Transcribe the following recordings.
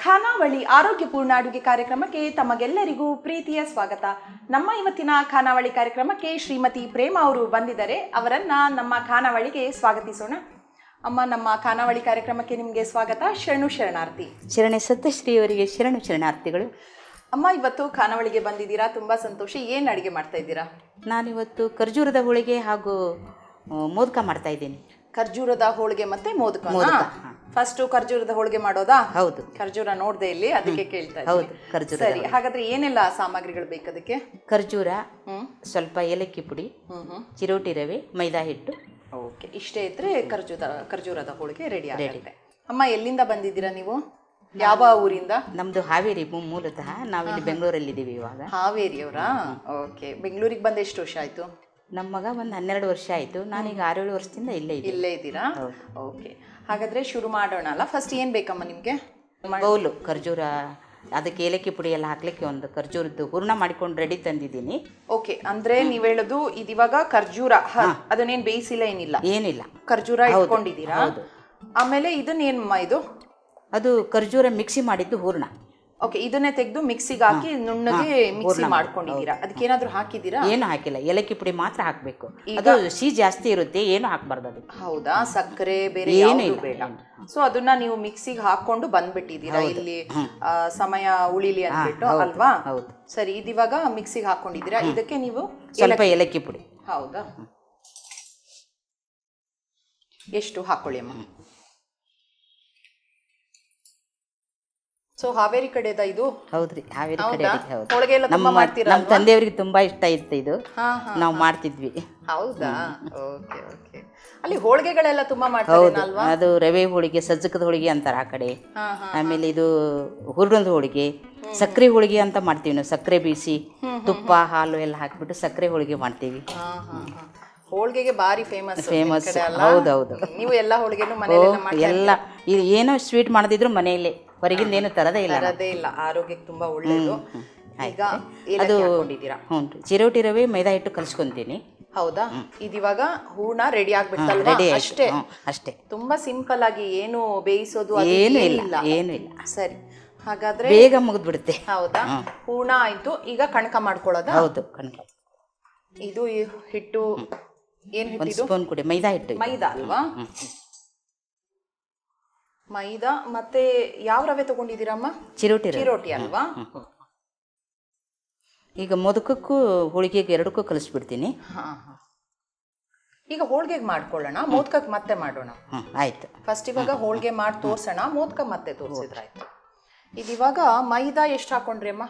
ಖಾನಾವಳಿ ಆರೋಗ್ಯಪೂರ್ಣ ಅಡುಗೆ ಕಾರ್ಯಕ್ರಮಕ್ಕೆ ತಮಗೆಲ್ಲರಿಗೂ ಪ್ರೀತಿಯ ಸ್ವಾಗತ. ನಮ್ಮ ಇವತ್ತಿನ ಖಾನಾವಳಿ ಕಾರ್ಯಕ್ರಮಕ್ಕೆ ಶ್ರೀಮತಿ ಪ್ರೇಮ ಅವರು ಬಂದಿದ್ದಾರೆ. ಅವರನ್ನ ನಮ್ಮ ಖಾನಾವಳಿಗೆ ಸ್ವಾಗತಿಸೋಣ. ಅಮ್ಮ, ನಮ್ಮ ಖಾನಾವಳಿ ಕಾರ್ಯಕ್ರಮಕ್ಕೆ ನಿಮಗೆ ಸ್ವಾಗತ. ಶರಣು ಶರಣಾರ್ಥಿ. ಶರಣೆ ಸತ್ಯಶ್ರೀ ಅವರಿಗೆ ಶರಣು ಶರಣಾರ್ಥಿಗಳು. ಅಮ್ಮ, ಇವತ್ತು ಖಾನಾವಳಿಗೆ ಬಂದಿದ್ದೀರಾ, ತುಂಬಾ ಸಂತೋಷ. ಏನು ಅಡುಗೆ ಮಾಡ್ತಾ ಇದ್ದೀರಾ? ನಾನಿವತ್ತು ಖರ್ಜೂರದ ಹೋಳಿಗೆ ಹಾಗೂ ಮೋದಕ ಮಾಡ್ತಾ ಇದ್ದೀನಿ. ಖರ್ಜೂರದ ಹೋಳಿಗೆ ಮತ್ತೆ ಮೋದಕ. ಫಸ್ಟ್ ಖರ್ಜೂರದ ಹೋಳಿಗೆ ಮಾಡೋದಾ? ಹೌದು. ಖರ್ಜೂರ ನೋಡ್ದೆ ಇಲ್ಲಿ, ಅದಕ್ಕೆ ಕೇಳ್ತಾ ಇದ್ದೀನಿ. ಹೌದು, ಖರ್ಜೂರ. ಸರಿ, ಹಾಗಾದ್ರೆ ಏನೆಲ್ಲ ಸಾಮಗ್ರಿಗಳು ಬೇಕು ಅದಕ್ಕೆ? ಖರ್ಜೂರ, ಸ್ವಲ್ಪ ಏಲಕ್ಕಿ ಪುಡಿ, ಚಿರೋಟಿ ರವೆ, ಮೈದಾ ಹಿಟ್ಟು. ಓಕೆ, ಇಷ್ಟೇ ಇದ್ರೆ ಖರ್ಜೂರದ ಹೋಳಿಗೆ ರೆಡಿ ಆಗುತ್ತೆ. ಅಮ್ಮ, ಎಲ್ಲಿಂದ ಬಂದಿದ್ದೀರಾ ನೀವು? ಯಾವ ಊರಿಂದ? ನಮ್ದು ಹಾವೇರಿ ಮೂಲತಃ. ನಾವಿಲ್ಲಿ ಬೆಂಗಳೂರಲ್ಲಿದ್ದೀವಿ ಇವಾಗ. ಹಾವೇರಿಯವರಾ? ಓಕೆ. ಬೆಂಗಳೂರಿಗೆ ಬಂದು ಎಷ್ಟು ವರ್ಷ ಆಯ್ತು? ನಮ್ಮ ಮಗ ಒಂದು 12 ವರ್ಷ ಆಯ್ತು. ನಾನೀಗ 6-7 ವರ್ಷದಿಂದ ಇಲ್ಲೇ ಇದ್ದೀರಾ? ಓಕೆ, ಹಾಗಾದ್ರೆ ಶುರು ಮಾಡೋಣ ಅಲ್ಲ. ಫಸ್ಟ್ ಏನ್ ಬೇಕಮ್ಮ ನಿಮ್ಗೆ? ಬೌಲು ಖರ್ಜೂರ, ಅದಕ್ಕೆ ಏಲಕ್ಕಿ ಪುಡಿ ಎಲ್ಲ ಹಾಕ್ಲಿಕ್ಕೆ ಒಂದು ಖರ್ಜೂರದ್ದು ಹೂರ್ಣ ಮಾಡಿಕೊಂಡು ರೆಡಿ ತಂದಿದ್ದೀನಿ. ಓಕೆ, ಅಂದ್ರೆ ನೀವ್ ಹೇಳೋದು ಇದಿವಾಗ ಖರ್ಜೂರ ಅದನ್ನೇನ್ ಬೇಯಿಸಿಲ್ಲ? ಏನಿಲ್ಲ, ಖರ್ಜೂರ ಇಟ್ಕೊಂಡಿದ್ದೀರಾ. ಆಮೇಲೆ ಇದನ್ನೇನಮ್ಮ ಇದು? ಅದು ಖರ್ಜೂರ ಮಿಕ್ಸಿ ಮಾಡಿದ್ದು ಹೂರ್ಣ. ಓಕೆ, ಇದನ್ನೇ ತೆಗೆದು ಮಿಕ್ಸಿಗೆ ಹಾಕಿ ನುಣ್ಣಗೆ ಮಿಕ್ಸಿ ಮಾಡ್ಕೊಂಡಿದ್ದೀರಾ. ಅದಕ್ಕೆ ಏನಾದ್ರೂ ಹಾಕಿದ್ದೀರಾ? ಏನು ಹಾಕಿಲ್ಲ, ಏಲಕ್ಕಿ ಪುಡಿ ಮಾತ್ರ ಹಾಕಬೇಕು. ಅದು ಸಿಹಿ ಜಾಸ್ತಿ ಇರುತ್ತೆ, ಏನು ಹಾಕಬಾರ್ದು ಅದಕ್ಕೆ. ಹೌದಾ? ಸಕ್ಕರೆ ಬೇರೆ ಏನು ಬೇಡ. ಸೊ ಅದನ್ನ ನೀವು ಮಿಕ್ಸಿಗೆ ಹಾಕೊಂಡು ಬಂದ್ಬಿಟ್ಟಿದ್ದೀರಾ ಇಲ್ಲಿ, ಸಮಯ ಉಳಿಲಿ ಅಂದ್ಬಿಟ್ಟು ಅಲ್ವಾ? ಹೌದು. ಸರಿ, ಇದಿವಾಗ ಮಿಕ್ಸಿಗೆ ಹಾಕೊಂಡಿದ್ದೀರಾ. ಇದಕ್ಕೆ ನೀವು ಸ್ವಲ್ಪ ಏಲಕ್ಕಿ ಪುಡಿ. ಹೌದಾ? ಎಷ್ಟು ಹಾಕೊಳ್ಳಿ ಅಮ್ಮ. ಸೊ ಹಾವೇರಿ ಕಡೆದ ಇದು? ಹೌದ್ರಿ, ಹಾವೇರಿ ಕಡೆ. ಹೋಳಿಗೆ ಎಲ್ಲ ತುಂಬಾ ಮಾಡ್ತೀರಾ? ನಮ್ಮ ತಂದೆಯವರಿಗೆ ತುಂಬಾ ಇಷ್ಟ ಇತ್ತು ಇದು, ನಾವು ಮಾಡ್ತಿದ್ವಿ. ಹೌದಾ? Okay okay. ಅಲ್ಲಿ ಹೋಳಿಗೆಗಳೆಲ್ಲ ತುಂಬಾ ಮಾಡ್ತಾರೆ ಅಲ್ವಾ? ಅದು ರವೆ ಹೋಳಿಗೆ, ಸಜ್ಜಕದ ಹೋಳಿಗೆ ಅಂತಾರೆ ಆ ಕಡೆ. ಆಮೇಲೆ ಇದು ಹೂರ್ಣದ ಹೋಳಿಗೆ, ಸಕ್ಕರೆ ಹೋಳಿಗೆ ಅಂತ ಮಾಡ್ತೀವಿ ನಾವು. ಸಕ್ಕರೆ ಬೀಸಿ ತುಪ್ಪ ಹಾಲು ಎಲ್ಲ ಹಾಕಿಬಿಟ್ಟು ಸಕ್ಕರೆ ಹೋಳಿಗೆ ಮಾಡ್ತೀವಿ. ಹೋಳಿಗೆಗೆ ಬಾರಿ ಫೇಮಸ್. ಹೌದೌದು. ನೀವು ಎಲ್ಲ ಹೋಳಿಗೆನೂ ಮನೆಯಲ್ಲ ಮಾಡ್ತೀರಾ? ಎಲ್ಲ ಏನೋ ಸ್ವೀಟ್ ಮಾಡದಿದ್ರು ಮನೆಯಲ್ಲೇ, ಹೊರಗಿಂದ ಏನು ತರದೇ ಇಲ್ಲ. ಆರೋಗ್ಯಕ್ಕೆ ತುಂಬಾ ಒಳ್ಳೆಯದು. ಈಗ ಅದು ಹ್ಞೂ, ಚಿರೋಟಿ ರವೆ ಮೈದಾ ಹಿಟ್ಟು ಕಲಿಸ್ಕೊಂತೀನಿ. ಹೌದಾ? ಇದಿವಾಗ ಹೂರ್ಣ ರೆಡಿ ಆಗ್ಬಿಡ್ತಲ್ವಾ? ಅಷ್ಟೇ ಅಷ್ಟೇ, ತುಂಬಾ ಸಿಂಪಲ್ ಆಗಿ. ಏನು ಬೇಯಿಸೋದು ಏನು ಇಲ್ಲ. ಸರಿ, ಹಾಗಾದ್ರೆ ಬೇಗ ಮುಗಿದ್ಬಿಡುತ್ತೆ. ಹೌದಾ? ಹೂರ್ಣ ಆಯ್ತು, ಈಗ ಕಣಕ ಮಾಡ್ಕೊಳ್ಳೋದ? ಹೌದು, ಕಣಕ. ಇದು ಹಿಟ್ಟು ಏನ್ ಹಿಟ್ಟು? 1 ಸ್ಪೂನ್ ಕೊಡಿ. ಮೈದಾ ಹಿಟ್ಟು. ಮೈದಾ ಅಲ್ವಾ? ಮೈದಾ ಮತ್ತೆ ಯಾವ ರವೆ ತಗೊಂಡಿದ್ದೀರಮ್ಮ? ಚಿರೋಟಿ ಅಲ್ವಾ? ಈಗ ಮೋದಕಕ್ಕೂ ಹೋಳಿಗೆಗೆ ಎರಡಕ್ಕೂ ಕಲಿಸ್ಬಿಡ್ತೀನಿ. ಈಗ ಹೋಳಿಗೆಗೆ ಮಾಡ್ಕೊಳ್ಳೋಣ, ಮೋದಕಕ್ಕೆ ಮತ್ತೆ ಮಾಡೋಣ. ಆಯ್ತು. ಫಸ್ಟ್ ಇವಾಗ ಹೋಳಿಗೆ ಮಾಡಿ ತೋರ್ಸೋಣ, ಮೋದಕ ಮತ್ತೆ ತೋರಿಸಿದ್ರಾಯ್ತು. ಇದಿವಾಗ ಮೈದಾ ಎಷ್ಟು ಹಾಕೊಂಡ್ರಿ ಅಮ್ಮ?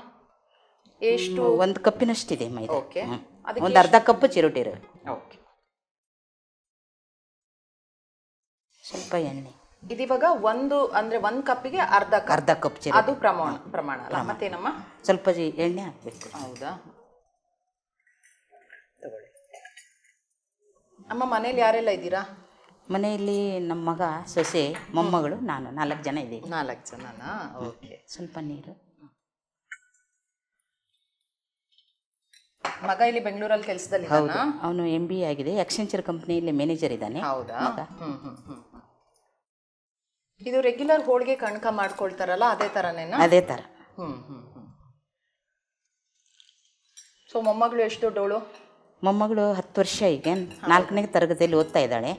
ಎಷ್ಟು? 1 ಕಪ್ಪಿನಷ್ಟಿದೆ ಮೈದಾ. ಓಕೆ, ಒಂದು ಅರ್ಧ ಕಪ್ ಚಿರೋಟಿ ರವೆ. ಓಕೆ. ಸ್ವಲ್ಪ ಎಣ್ಣೆ. ಇದಿವಾಗ ಒಂದು ಕಪ್ಪಿಗೆ ಅರ್ಧ ಕಪ್ ಚಿರೋಟಿ, ಅದು ಪ್ರಮಾಣ ಅಲ್ಲ? ಮತ್ತೇನಮ್ಮ? ಸ್ವಲ್ಪ ಎಣ್ಣೆ ಹಾಕ್ಬೇಕು. ಹೌದಾ? ತಗೊಳ್ಳಿ ಅಮ್ಮ. ಮನೇಲಿ ಯಾರೆಲ್ಲ ಇದ್ದೀರಾ? ಮನೆಯಲ್ಲಿ ನಮ್ಮ ಮಗ, ಸೊಸೆ, ಮೊಮ್ಮಗಳು, ನಾನು, 4 ಜನ ಇದ್ದೀವಿ. 4 ಜನನಾ? ಓಕೆ. ಸ್ವಲ್ಪ ನೀರು. ಮಗ ಇಲ್ಲಿ ಬೆಂಗಳೂರಲ್ಲಿ ಕೆಲಸದಲ್ಲಿ? ಹೌದು, ಅವನು MBA ಆಗಿದೆ. ಎಕ್ಸ್ಚೇಂಜರ್ ಕಂಪ್ನಿಯಲ್ಲಿ ಮ್ಯಾನೇಜರ್ ಇದ್ದಾನೆ. ಹೌದಾ? ಇದು ರೆಗ್ಯುಲರ್ ಹೋಳಿಗೆ ಕಣಕ ಮಾಡ್ಕೊಳ್ತಾರಲ್ಲ, ಅದೇ ತರನೇನಾ? ಅದೇ ತರ. ಸೊ ಮೊಮ್ಮಗಳು ಎಷ್ಟು ದೊಡ್ಡವಳು? ಮೊಮ್ಮಗಳು 10 ವರ್ಷ, ಈಗ 4ನೇ ತರಗತಿಯಲ್ಲಿ ಓದ್ತಾ ಇದ್ದಾಳೆ.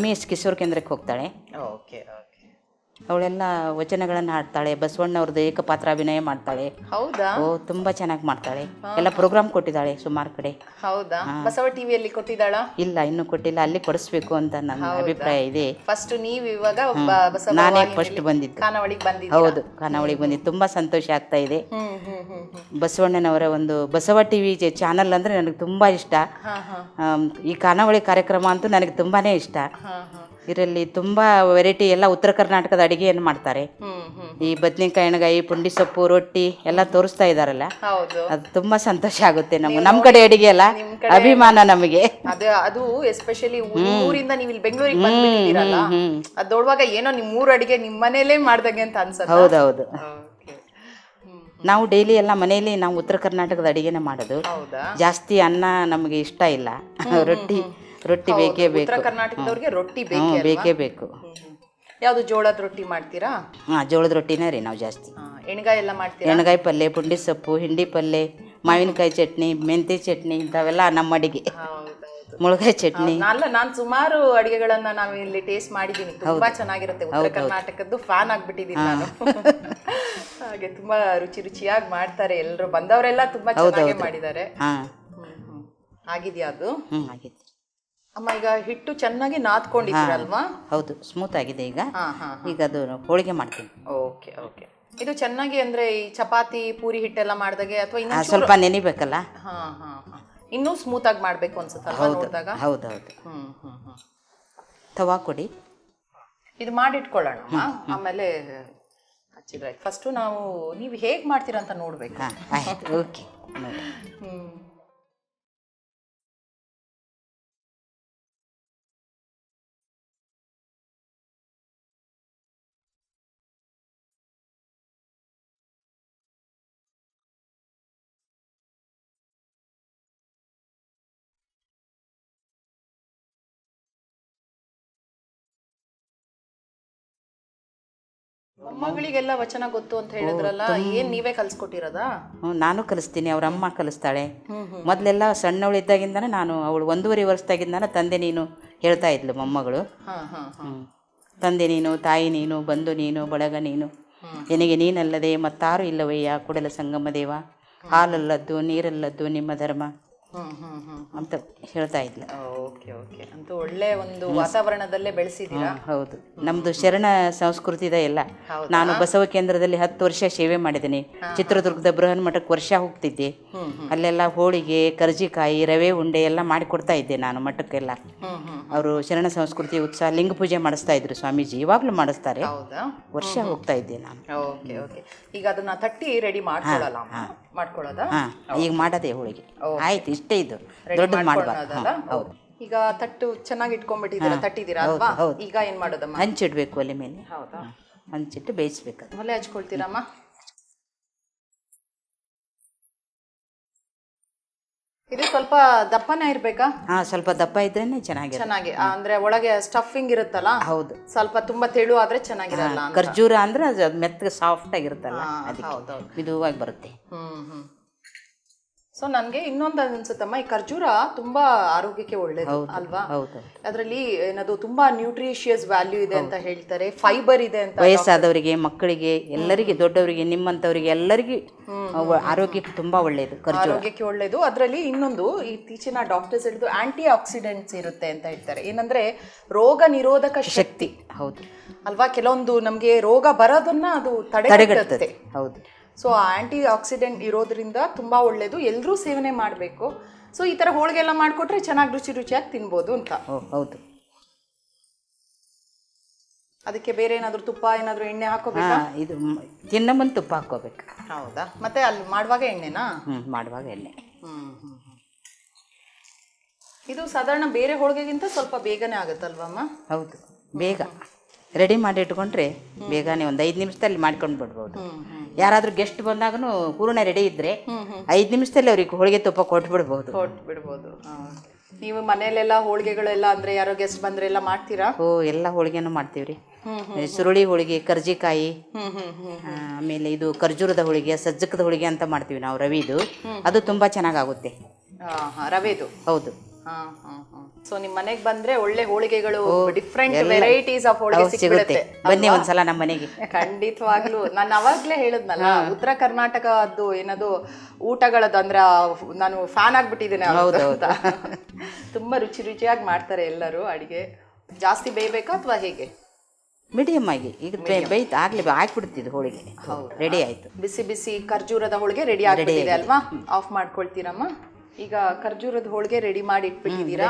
MES ಕಿಶೋರ್ ಕೇಂದ್ರಕ್ಕೆ ಹೋಗ್ತಾಳೆ. Okay okay. ಅವಳೆಲ್ಲ ವಚನಗಳನ್ನು ಹಾಡ್ತಾಳೆ, ಬಸವಣ್ಣವ್ರದ್ದು ಏಕಪಾತ್ರಾಭಿನಯ ಮಾಡ್ತಾಳೆ. ಹೌದಾ? ತುಂಬಾ ಚೆನ್ನಾಗಿ ಮಾಡ್ತಾಳೆ. ಎಲ್ಲ ಪ್ರೋಗ್ರಾಮ್ ಕೊಟ್ಟಿದ್ದಾಳೆ ಸುಮಾರು ಕಡೆ. ಹೌದಾ? ಬಸವ ಟಿವಿಯಲ್ಲಿ ಕೊಟ್ಟಿದ್ದಾಳ? ಇಲ್ಲ, ಇನ್ನೂ ಕೊಟ್ಟಿಲ್ಲ. ಅಲ್ಲಿ ಕೊಡಿಸ್ಬೇಕು ಅಂತ ನನ್ನ ಅಭಿಪ್ರಾಯ ಇದೆ. ಫಸ್ಟ್ ನೀವು ಇವಾಗ ನಾನೇ ಫಸ್ಟ್ ಬಂದಿದ್ದು. ಖಾನಾವಳಿಗೆ ಬಂದಿದ್ದು? ಹೌದು, ಖಾನಾವಳಿಗೆ ಬಂದಿದ್ದು. ತುಂಬಾ ಸಂತೋಷ ಆಗ್ತಾ ಇದೆ. ಬಸವಣ್ಣನವರ ಒಂದು ಬಸವ ಟಿವಿ ಚಾನಲ್ ಅಂದ್ರೆ ನನಗೆ ತುಂಬಾ ಇಷ್ಟ. ಈ ಖಾನಾವಳಿ ಕಾರ್ಯಕ್ರಮ ಅಂತೂ ನನಗೆ ತುಂಬಾನೇ ಇಷ್ಟ. ಇದರಲ್ಲಿ ತುಂಬಾ ವೆರೈಟಿ ಎಲ್ಲ ಉತ್ತರ ಕರ್ನಾಟಕದ ಅಡಿಗೆಯನ್ನು ಮಾಡ್ತಾರೆ. ಈ ಬದನೆಕಾಯಿ ಎಣ್ಗಾಯಿ, ಪುಂಡಿ ಸೊಪ್ಪು, ರೊಟ್ಟಿ ಎಲ್ಲ ತೋರಿಸ್ತಾ ಇದಾರಲ್ಲ, ಅದು ತುಂಬಾ ಸಂತೋಷ ಆಗುತ್ತೆ. ನಮ್ಮ ಕಡೆ ಅಡಿಗೆ ಅಲ್ಲ, ಅಭಿಮಾನ ನಮಗೆ. ಅದು ಎಸ್ಪೆಷಲಿ ಊರಿಂದ ನೀವು ಇಲ್ಲಿ ಬೆಂಗಳೂರಿಗೆ ಬಂದ್ಬಿಟ್ಟಿದ್ದೀರಲ್ಲ, ಅದು ನೋಡುವಾಗ ಏನೋ ನಿಮ್ಮ ಊರ ಅಡಿಗೆ ನಿಮ್ಮ ಮನೆಯಲ್ಲೇ ಮಾಡ್ದಂಗೆ ಅಂತ ಅನ್ಸುತ್ತೆ. ಹೌದೌದು. ನಾವು ಡೈಲಿ ಎಲ್ಲ ಮನೆಯಲ್ಲಿ ನಾವು ಉತ್ತರ ಕರ್ನಾಟಕದ ಅಡಿಗೆನೆ ಮಾಡೋದು. ಜಾಸ್ತಿ ಅನ್ನ ನಮಗೆ ಇಷ್ಟ ಇಲ್ಲ. ರೊಟ್ಟಿ ಬೇಕೇ ಬೇಕು. ಉತ್ತರ ಕರ್ನಾಟಕದವರಿಗೆ ರೊಟ್ಟಿ ಬೇಕೇ ಬೇಕು. ಯಾವುದು ಜೋಳದ ರೊಟ್ಟಿ ಮಾಡ್ತೀರಾ? ಹಾಂ, ಜೋಳದ ರೊಟ್ಟಿನೇ ರೀ ನಾವು ಜಾಸ್ತಿ. ಎಣ್ಗಾಯಿ ಎಲ್ಲ ಮಾಡ್ತೀರಾ? ಎಣ್ಗಾಯಿ ಪಲ್ಯ, ಪುಂಡಿ ಸೊಪ್ಪು, ಹಿಂಡಿ ಪಲ್ಯ, ಮಾವಿನಕಾಯಿ ಚಟ್ನಿ, ಮೆಂತ್ಯ ಚಟ್ನಿ ಇಂಥವೆಲ್ಲ ನಮ್ಮ ಅಡಿಗೆ. ಮುಳುಗಾಯಿ ಚಟ್ನಿ. ನಾನು ಸುಮಾರು ಅಡಿಗೆಗಳನ್ನ ನಾವು ಇಲ್ಲಿ ಟೇಸ್ಟ್ ಮಾಡಿದ್ದೀನಿ, ತುಂಬಾ ಚೆನ್ನಾಗಿರುತ್ತೆ. ಉತ್ತರ ಕರ್ನಾಟಕದ್ದು ಫ್ಯಾನ್ ಆಗ್ಬಿಟ್ಟಿದ್ದೀನಿ ನಾನು. ಹಾಗೆ ತುಂಬಾ ರುಚಿ ರುಚಿಯಾಗಿ ಮಾಡ್ತಾರೆ ಎಲ್ಲರೂ, ಬಂದವರೆಲ್ಲ ತುಂಬಾ ಚೆನ್ನಾಗಿ ಮಾಡಿದ್ದಾರೆ. ಆಗಿದ್ಯಾ ಅದು? ಆಗಿದೆ ಅಮ್ಮ. ಈಗ ಹಿಟ್ಟು ಚೆನ್ನಾಗಿ ನಾದ್ಕೊಂಡಿದ್ದೀರಲ್ವಾ? ಹೌದು, ಸ್ಮೂತ್ ಆಗಿದೆ ಈಗ. ಈಗ ಅದು ಹೋಳಿಗೆ ಮಾಡ್ತೀನಿ. Okay okay. ಇದು ಚೆನ್ನಾಗಿ ಅಂದ್ರೆ ಈ ಚಪಾತಿ ಪೂರಿ ಹಿಟ್ಟೆಲ್ಲ ಮಾಡಿದಾಗೆ ಅಥವಾ ಇನ್ನೂ ಸ್ವಲ್ಪ ನೆನಿಬೇಕಲ್ಲ? ಇನ್ನೂ ಸ್ಮೂತ್ ಆಗಿ ಮಾಡ್ಬೇಕು ಅನ್ಸುತ್ತಲ್ವಾ ನೋಡಿದಾಗ? ಹೌದೌದು. ತವಾ ಕೊಡಿ. ಇದು ಮಾಡಿಟ್ಕೊಳ್ಳೋಣ, ಆಮೇಲೆ ಹಚ್ಚಿದ್ರೆ. ಫಸ್ಟು ನೀವು ಹೇಗೆ ಮಾಡ್ತೀರಾ ಅಂತ ನೋಡ್ಬೇಕು. ಓಕೆ. ಮೊಮ್ಮಗಳಿಗೆಲ್ಲ ವಚನ ಗೊತ್ತು ಅಂತ ಹೇಳಿದ್ರಲ್ಲ, ಏನ್ ನೀವೇ ಕಲ್ಸ್ಕೊಟ್ಟಿರೋದಾ? ನಾನು ಕಲಿಸ್ತೀನಿ, ಅವ್ರ ಅಮ್ಮ ಕಲಿಸ್ತಾಳೆ. ಮೊದಲೆಲ್ಲ ಸಣ್ಣವಳಿದ್ದಾಗಿಂದಾನೆ ನಾನು, ಅವಳು 1.5 ವರ್ಷದಾಗಿಂದಾನೆ ತಂದೆ ನೀನು ಹೇಳ್ತಾ ಇದ್ಲು ಮೊಮ್ಮಗಳು. ತಂದೆ ನೀನು, ತಾಯಿ ನೀನು, ಬಂಧು ನೀನು, ಬಳಗ ನೀನು, ನಿನಗೆ ನೀನಲ್ಲದೆ ಮತ್ತಾರು ಇಲ್ಲವಯ್ಯ ಕೂಡಲ ಸಂಗಮ ದೇವ, ಹಾಲಲ್ಲದ್ದು ನೀರಲ್ಲದ್ದು ನಿಮ್ಮ ಧರ್ಮ ಅಂತ ಹೇಳ್ತಾ ಇದ್ಲು. Okay okay. ಅಂತೂ ಒಳ್ಳೆ ಒಂದು ವಾತಾವರಣದಲ್ಲೇ ಬೆಳೆಸಿದ್ದೀರಾ. ಹೌದು, ನಮ್ದು ಶರಣ ಸಂಸ್ಕೃತಿ ಇದೆ ಎಲ್ಲ. ನಾನು ಬಸವ ಕೇಂದ್ರದಲ್ಲಿ 10 ವರ್ಷ ಸೇವೆ ಮಾಡಿದ್ದೀನಿ. ಚಿತ್ರದುರ್ಗದ ಬೃಹನ್ ಮಠಕ್ಕೆ ವರ್ಷ ಹೋಗ್ತಿದ್ದೆ. ಅಲ್ಲೆಲ್ಲ ಹೋಳಿಗೆ, ಕರ್ಜಿಕಾಯಿ, ರವೆ ಉಂಡೆ ಎಲ್ಲ ಮಾಡಿಕೊಡ್ತಾ ಇದ್ದೆ ನಾನು ಮಠಕ್ಕೆಲ್ಲ. ಅವರು ಶರಣ ಸಂಸ್ಕೃತಿ ಉತ್ಸಾಹ ಲಿಂಗ ಪೂಜೆ ಮಾಡಿಸ್ತಾ ಇದ್ರು ಸ್ವಾಮೀಜಿ, ಇವಾಗ್ಲೂ ಮಾಡಿಸ್ತಾರೆ. ವರ್ಷ ಹೋಗ್ತಾ ಇದ್ದೆ ನಾನು. Okay okay. ಈಗ ಅದನ್ನ ತಟ್ಟಿ ರೆಡಿ ಮಾಡ್ಕೊಳ್ಳೋದಾ? ಈಗ ಮಾಡೋದೇ ಹೋಳಿಗೆ. ಆಯ್ತು, ಇಷ್ಟೇ, ಇದು ದೊಡ್ಡದು ಮಾಡಬಾರ್ದು. ಹೌದು. ಈಗ ತಟ್ಟು ಚೆನ್ನಾಗಿ ಇಟ್ಕೊಂಡ್ಬಿಟ್ಟಿದ್ದೀರಾ, ತಟ್ಟಿದ್ದೀರಾ ಅಲ್ವಾ? ಈಗ ಏನ್ ಮಾಡೋದಮ್ಮ? ಹಂಚಿಡ್ಬೇಕು ಒಲೆ ಮೇಲೆ. ಹೌದಾ? ಹಂಚಿಟ್ಟು ಬೇಯಿಸ್ಬೇಕು. ಒಲೆ ಹಚ್ಕೊಳ್ತೀರಮ್ಮ? ಇದು ಸ್ವಲ್ಪ ದಪ್ಪನೇ ಇರ್ಬೇಕಾ? ಸ್ವಲ್ಪ ದಪ್ಪ ಇದ್ರೇನೆ ಚೆನ್ನಾಗಿ. ಅಂದ್ರೆ ಒಳಗೆ ಸ್ಟಫಿಂಗ್ ಇರುತ್ತಲ್ಲ? ಹೌದು. ಸ್ವಲ್ಪ ತುಂಬಾ ತೆಳು ಆದ್ರೆ ಚೆನ್ನಾಗಿರಲ್ಲ. ಖರ್ಜೂರ ಅಂದ್ರೆ ಅದು ಮೆತ್ತಗೆ ಸಾಫ್ಟ್ ಆಗಿರುತ್ತಲ್ಲ, ಅದಕ್ಕೆ ಮಿದುವಾಗಿ ಬರುತ್ತೆ. ಸೊ ನನ್ಗೆ ಇನ್ನೊಂದು ಅನ್ಸುತ್ತಮ್ಮ, ಈ ಖರ್ಜೂರ ತುಂಬಾ ಆರೋಗ್ಯಕ್ಕೆ ಒಳ್ಳೇದು ಅಲ್ವಾ? ಅದರಲ್ಲಿ ಏನದು ತುಂಬಾ ನ್ಯೂಟ್ರಿಷಿಯಸ್ ವ್ಯಾಲ್ಯೂ ಇದೆ ಅಂತ ಹೇಳ್ತಾರೆ, ಫೈಬರ್ ಇದೆ ಅಂತ. ವಯಸ್ಸಾದವರಿಗೆ, ಮಕ್ಕಳಿಗೆ, ಎಲ್ಲರಿಗೆ, ದೊಡ್ಡವರಿಗೆ, ನಿಮ್ಮಂತವರಿಗೆ ಎಲ್ಲರಿಗೆ ಆರೋಗ್ಯಕ್ಕೆ ತುಂಬಾ ಒಳ್ಳೇದು ಖರ್ಜೂರ. ಆರೋಗ್ಯಕ್ಕೆ ಒಳ್ಳೇದು. ಅದರಲ್ಲಿ ಇನ್ನೊಂದು ಇತ್ತೀಚಿನ ಡಾಕ್ಟರ್ಸ್ ಹೇಳಿದ್ದು ಆಂಟಿ ಆಕ್ಸಿಡೆಂಟ್ಸ್ ಇರುತ್ತೆ ಅಂತ ಹೇಳ್ತಾರೆ. ಏನಂದ್ರೆ ರೋಗ ನಿರೋಧಕ ಶಕ್ತಿ. ಹೌದು ಅಲ್ವಾ? ಕೆಲವೊಂದು ನಮ್ಗೆ ರೋಗ ಬರೋದನ್ನ ಅದು ತಡೆಗಟ್ಟುತ್ತೆ. ಹೌದು. ಸೊ ಆಂಟಿ ಆಕ್ಸಿಡೆಂಟ್ ಇರೋದ್ರಿಂದ ತುಂಬಾ ಒಳ್ಳೇದು, ಎಲ್ಲರೂ ಸೇವನೆ ಮಾಡಬೇಕು. ಸೊ ಈ ತರ ಹೋಳಿಗೆ ಎಲ್ಲ ಮಾಡಿಕೊಟ್ರೆ ಚೆನ್ನಾಗಿ ರುಚಿಯಾಗಿ ತಿನ್ಬೋದು ಅಂತ. ಹೌದು. ಅದಕ್ಕೆ ಬೇರೆ ಏನಾದ್ರು ತುಪ್ಪ, ಏನಾದ್ರು ಎಣ್ಣೆ ಹಾಕೋಬೇಕಾ? ಇದು ತಿನ್ನ ಮುಂದೆ ತುಪ್ಪ ಹಾಕೋಬೇಕು. ಹೌದಾ? ಮತ್ತೆ ಅಲ್ಲಿ ಮಾಡುವಾಗ ಎಣ್ಣೆನಾ? ಮಾಡುವಾಗ ಎಣ್ಣೆ. ಇದು ಸಾಧಾರಣ ಬೇರೆ ಹೋಳಿಗೆಗಿಂತ ಸ್ವಲ್ಪ ಬೇಗನೆ ಆಗುತ್ತಲ್ವಮ್ಮ? ಹೌದು, ಬೇಗ ರೆಡಿ ಮಾಡಿ ಇಟ್ಕೊಂಡ್ರೆ ಬೇಗನೆ ಒಂದು 5 ನಿಮಿಷದಲ್ಲಿ ಮಾಡ್ಕೊಂಡು ಬಿಡ್ಬೋದು. ಯಾರಾದ್ರೂ ಗೆಸ್ಟ್ ಬಂದಾಗನು ಹೂರಣ ರೆಡಿ ಇದ್ರೆ 5 ನಿಮಿಷದಲ್ಲಿ ಅವ್ರಿಗೆ ಹೋಳಿಗೆ ತುಪ್ಪ ಕೊಟ್ಬಿಡ್ಬೋದು. ನೀವು ಮನೆಯಲ್ಲೆಲ್ಲ ಹೋಳಿಗೆಗಳೆಲ್ಲ ಅಂದ್ರೆ ಯಾರೋ ಗೆಸ್ಟ್ ಬಂದ್ರೆಲ್ಲ ಮಾಡ್ತೀರಾ? ಎಲ್ಲ ಹೋಳಿಗೆನೂ ಮಾಡ್ತೀವ್ರಿ. ಸುರುಳಿ ಹೋಳಿಗೆ, ಕರ್ಜಿಕಾಯಿ, ಆಮೇಲೆ ಇದು ಖರ್ಜೂರದ ಹೋಳಿಗೆ, ಸಜ್ಜಕದ ಹೋಳಿಗೆ ಅಂತ ಮಾಡ್ತೀವಿ ನಾವು, ರವಿದು. ಅದು ತುಂಬಾ ಚೆನ್ನಾಗಾಗುತ್ತೆ. ರವೆದು? ಹೌದು. ಸೊ ನಿಮ್ ಮನೆಗೆ ಬಂದ್ರೆ ಒಳ್ಳೆ ಹೋಳಿಗೆಗಳು, ಡಿಫ್ರೆಂಟ್ ವೆರೈಟೀಸ್ ಆಫ್ ಹೋಳಿಗೆ ಸಿಗುತ್ತೆ. ಬನ್ನಿ ಒಂದ್ಸಲ ನಮ್ಮ ಮನೆಗೆ. ಖಂಡಿತವಾಗ್ಲೂ. ನಾನು ಅವಾಗ್ಲೇ ಹೇಳದ್ನಲ್ಲ, ಉತ್ತರ ಕರ್ನಾಟಕದ್ದು ಏನದು ಊಟಗಳದ್ದು ಅಂದ್ರೆ ನಾನು ಫ್ಯಾನ್ ಆಗ್ಬಿಟ್ಟಿದ್ದೇನೆ. ತುಂಬಾ ರುಚಿಯಾಗಿ ಮಾಡ್ತಾರೆ ಎಲ್ಲರೂ ಅಡಿಗೆ. ಜಾಸ್ತಿ ಬೇಯಬೇಕಾ ಅಥವಾ ಹೇಗೆ? ಮೀಡಿಯಮ್ ಆಗಿ. ಈಗ ಆಗ್ಲಿ ಹಾಕ್ಬಿಡ್ತಿದ್ದು ಹೋಳಿಗೆ. ರೆಡಿ ಆಯ್ತು. ಬಿಸಿ ಬಿಸಿ ಖರ್ಜೂರದ ಹೋಳಿಗೆ ರೆಡಿ ಆಗ್ಬಿಟ್ಟಿದೆ ಅಲ್ವಾ? ಆಫ್ ಮಾಡ್ಕೊಳ್ತೀರಮ್ಮ? ಈಗ ಖರ್ಜೂರದ ಹೋಳಿಗೆ ರೆಡಿ ಮಾಡಿ ಇಟ್ಬಿಟ್ಟಿದ್ದೀರಾ.